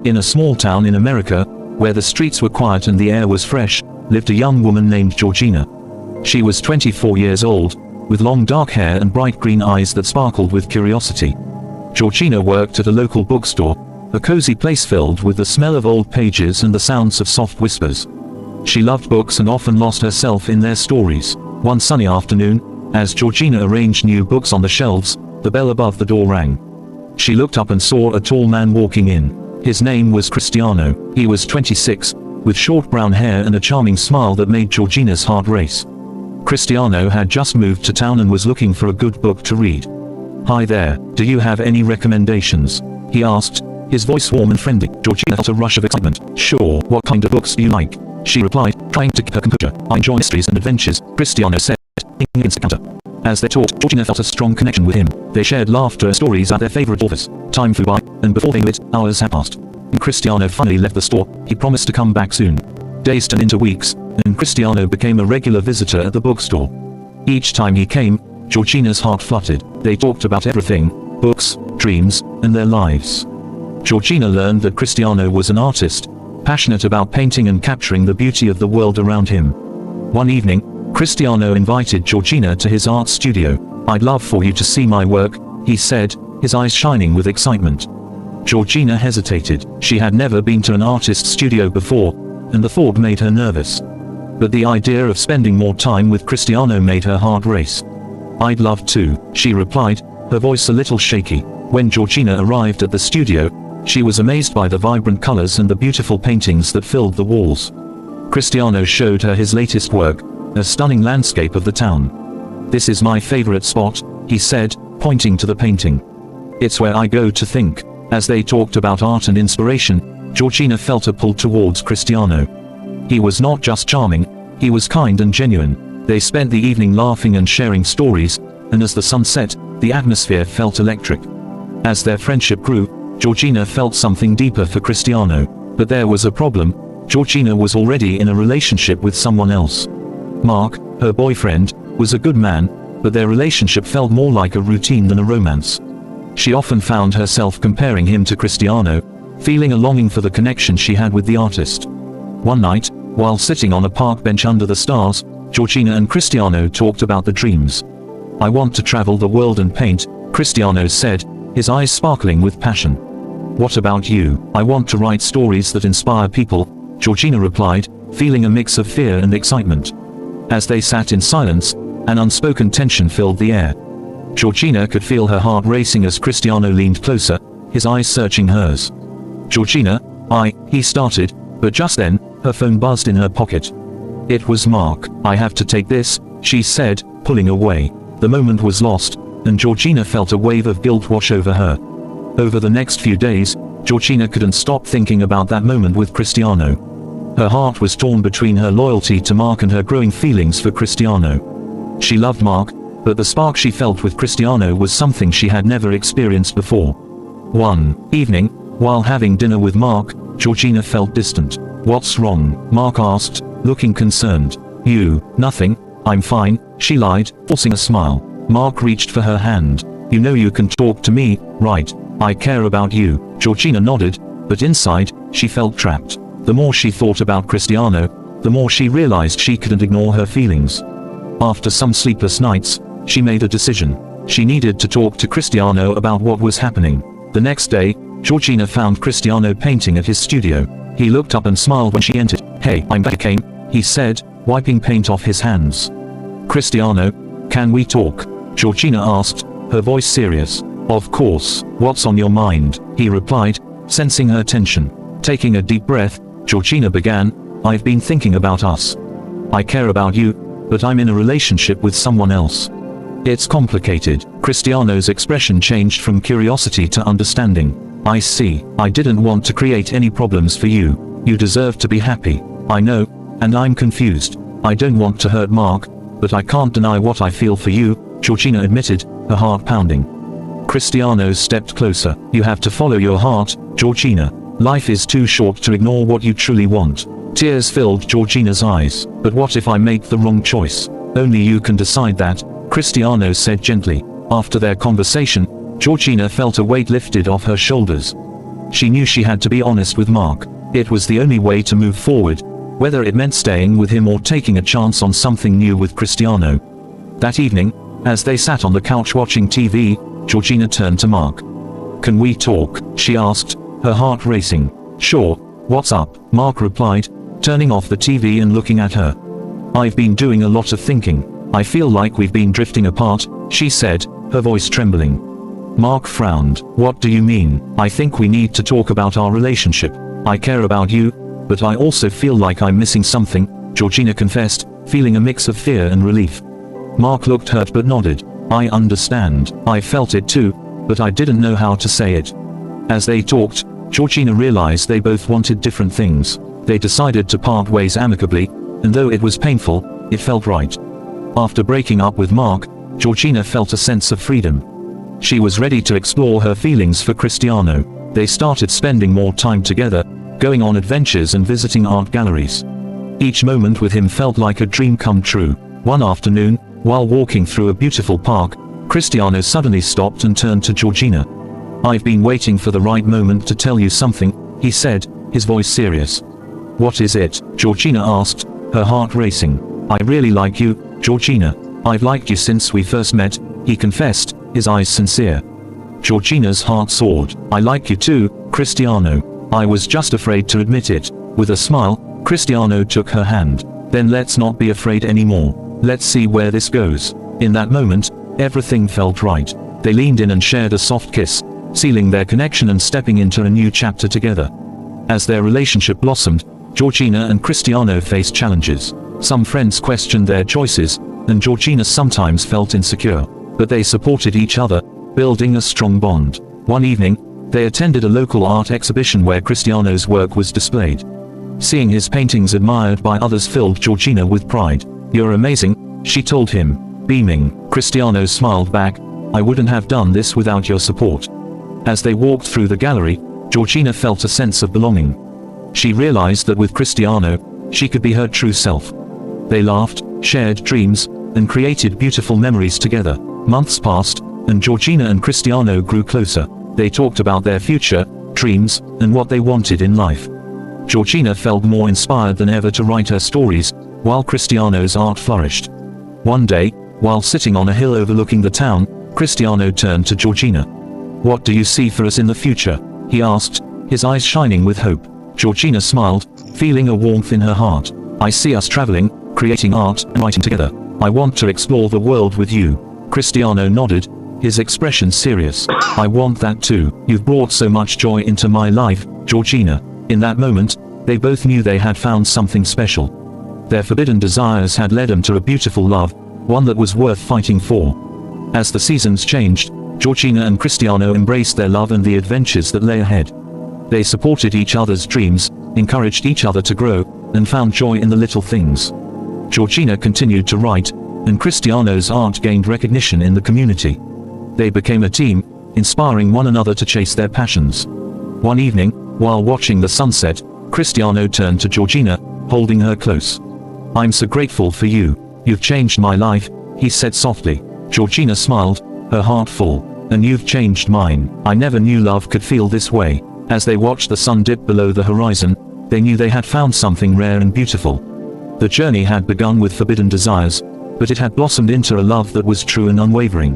In a small town in America, where the streets were quiet and the air was fresh, lived a young woman named Georgina. She was 24 years old, with long dark hair and bright green eyes that sparkled with curiosity. Georgina worked at a local bookstore, a cozy place filled with the smell of old pages and the sounds of soft whispers. She loved books and often lost herself in their stories. One sunny afternoon, as Georgina arranged new books on the shelves, the bell above the door rang. She looked up and saw a tall man walking in. His name was Cristiano. He was 26, with short brown hair and a charming smile that made Georgina's heart race. Cristiano had just moved to town and was looking for a good book to read. "Hi there, do you have any recommendations?" he asked, his voice warm and friendly. Georgina felt a rush of excitement. "Sure, what kind of books do you like?" she replied, trying to keep her composure. "I enjoy mysteries and adventures," Cristiano said, in instant counter. As they talked, Georgina felt a strong connection with him. They shared laughter and stories about their favorite authors. Time flew by, and before they knew it, hours had passed. When Cristiano finally left the store, he promised to come back soon. Days turned into weeks, and Cristiano became a regular visitor at the bookstore. Each time he came, Georgina's heart fluttered. They talked about everything: books, dreams, and their lives. Georgina learned that Cristiano was an artist, passionate about painting and capturing the beauty of the world around him. One evening, Cristiano invited Georgina to his art studio. "I'd love for you to see my work," he said, his eyes shining with excitement. Georgina hesitated. She had never been to an artist's studio before, and the thought made her nervous. But the idea of spending more time with Cristiano made her heart race. "I'd love to," she replied, her voice a little shaky. When Georgina arrived at the studio, she was amazed by the vibrant colors and the beautiful paintings that filled the walls. Cristiano showed her his latest work, a stunning landscape of the town. "This is my favorite spot," he said, pointing to the painting. "It's where I go to think." As they talked about art and inspiration, Georgina felt a pull towards Cristiano. He was not just charming, he was kind and genuine. They spent the evening laughing and sharing stories, and as the sun set, the atmosphere felt electric. As their friendship grew, Georgina felt something deeper for Cristiano. But there was a problem: Georgina was already in a relationship with someone else. Mark, her boyfriend, was a good man, but their relationship felt more like a routine than a romance. She often found herself comparing him to Cristiano, feeling a longing for the connection she had with the artist. One night, while sitting on a park bench under the stars, Georgina and Cristiano talked about the dreams. "I want to travel the world and paint," Cristiano said, his eyes sparkling with passion. "What about you?" "I want to write stories that inspire people," Georgina replied, feeling a mix of fear and excitement. As they sat in silence, an unspoken tension filled the air. Georgina could feel her heart racing as Cristiano leaned closer, his eyes searching hers. "Georgina, he started, but just then, her phone buzzed in her pocket. It was Mark. "I have to take this," she said, pulling away. The moment was lost, and Georgina felt a wave of guilt wash over her. Over the next few days, Georgina couldn't stop thinking about that moment with Cristiano. Her heart was torn between her loyalty to Mark and her growing feelings for Cristiano. She loved Mark, but the spark she felt with Cristiano was something she had never experienced before. One evening, while having dinner with Mark, Georgina felt distant. "What's wrong?" Mark asked, looking concerned. "You, nothing, I'm fine," she lied, forcing a smile. Mark reached for her hand. "You know you can talk to me, right? I care about you." Georgina nodded, but inside, she felt trapped. The more she thought about Cristiano, the more she realized she couldn't ignore her feelings. After some sleepless nights, she made a decision. She needed to talk to Cristiano about what was happening. The next day, Georgina found Cristiano painting at his studio. He looked up and smiled when she entered. "Hey, I'm back again," he said, wiping paint off his hands. "Cristiano, can we talk?" Georgina asked, her voice serious. "Of course, what's on your mind?" he replied, sensing her tension. Taking a deep breath, Georgina began, "I've been thinking about us. I care about you, but I'm in a relationship with someone else. It's complicated." Cristiano's expression changed from curiosity to understanding. "I see. I didn't want to create any problems for you. You deserve to be happy. I know, and I'm confused. I don't want to hurt Mark, but I can't deny what I feel for you," Georgina admitted, her heart pounding. Cristiano stepped closer. "You have to follow your heart, Georgina. Life is too short to ignore what you truly want." Tears filled Georgina's eyes. "But what if I make the wrong choice?" "Only you can decide that," Cristiano said gently. After their conversation, Georgina felt a weight lifted off her shoulders. She knew she had to be honest with Mark. It was the only way to move forward, whether it meant staying with him or taking a chance on something new with Cristiano. That evening, as they sat on the couch watching TV, Georgina turned to Mark. "Can we talk?" she asked, her heart racing. "Sure, what's up?" Mark replied, turning off the TV and looking at her. "I've been doing a lot of thinking. I feel like we've been drifting apart," she said, her voice trembling. Mark frowned. "What do you mean?" "I think we need to talk about our relationship. I care about you, but I also feel like I'm missing something," Georgina confessed, feeling a mix of fear and relief. Mark looked hurt but nodded. "I understand. I felt it too, but I didn't know how to say it." As they talked, Georgina realized they both wanted different things. They decided to part ways amicably, and though it was painful, it felt right. After breaking up with Mark, Georgina felt a sense of freedom. She was ready to explore her feelings for Cristiano. They started spending more time together, going on adventures and visiting art galleries. Each moment with him felt like a dream come true. One afternoon, while walking through a beautiful park, Cristiano suddenly stopped and turned to Georgina. "I've been waiting for the right moment to tell you something," he said, his voice serious. "What is it?" Georgina asked, her heart racing. "I really like you, Georgina. I've liked you since we first met," he confessed, his eyes sincere. Georgina's heart soared. "I like you too, Cristiano. I was just afraid to admit it." With a smile, Cristiano took her hand. "Then let's not be afraid anymore. Let's see where this goes." In that moment, everything felt right. They leaned in and shared a soft kiss, sealing their connection and stepping into a new chapter together. As their relationship blossomed, Georgina and Cristiano faced challenges. Some friends questioned their choices, and Georgina sometimes felt insecure. But they supported each other, building a strong bond. One evening, they attended a local art exhibition where Cristiano's work was displayed. Seeing his paintings admired by others filled Georgina with pride. "You're amazing," she told him, beaming. Cristiano smiled back. "I wouldn't have done this without your support." As they walked through the gallery, Georgina felt a sense of belonging. She realized that with Cristiano, she could be her true self. They laughed, shared dreams, and created beautiful memories together. Months passed, and Georgina and Cristiano grew closer. They talked about their future, dreams, and what they wanted in life. Georgina felt more inspired than ever to write her stories, while Cristiano's art flourished. One day, while sitting on a hill overlooking the town, Cristiano turned to Georgina. "What do you see for us in the future?" he asked, his eyes shining with hope. Georgina smiled, feeling a warmth in her heart. "I see us traveling, creating art, and writing together. I want to explore the world with you." Cristiano nodded, his expression serious. "I want that too. You've brought so much joy into my life, Georgina." In that moment, they both knew they had found something special. Their forbidden desires had led them to a beautiful love, one that was worth fighting for. As the seasons changed, Georgina and Cristiano embraced their love and the adventures that lay ahead. They supported each other's dreams, encouraged each other to grow, and found joy in the little things. Georgina continued to write, and Cristiano's art gained recognition in the community. They became a team, inspiring one another to chase their passions. One evening, while watching the sunset, Cristiano turned to Georgina, holding her close. "I'm so grateful for you. You've changed my life," he said softly. Georgina smiled, her heart full. "And you've changed mine. I never knew love could feel this way." As they watched the sun dip below the horizon, they knew they had found something rare and beautiful. The journey had begun with forbidden desires, but it had blossomed into a love that was true and unwavering.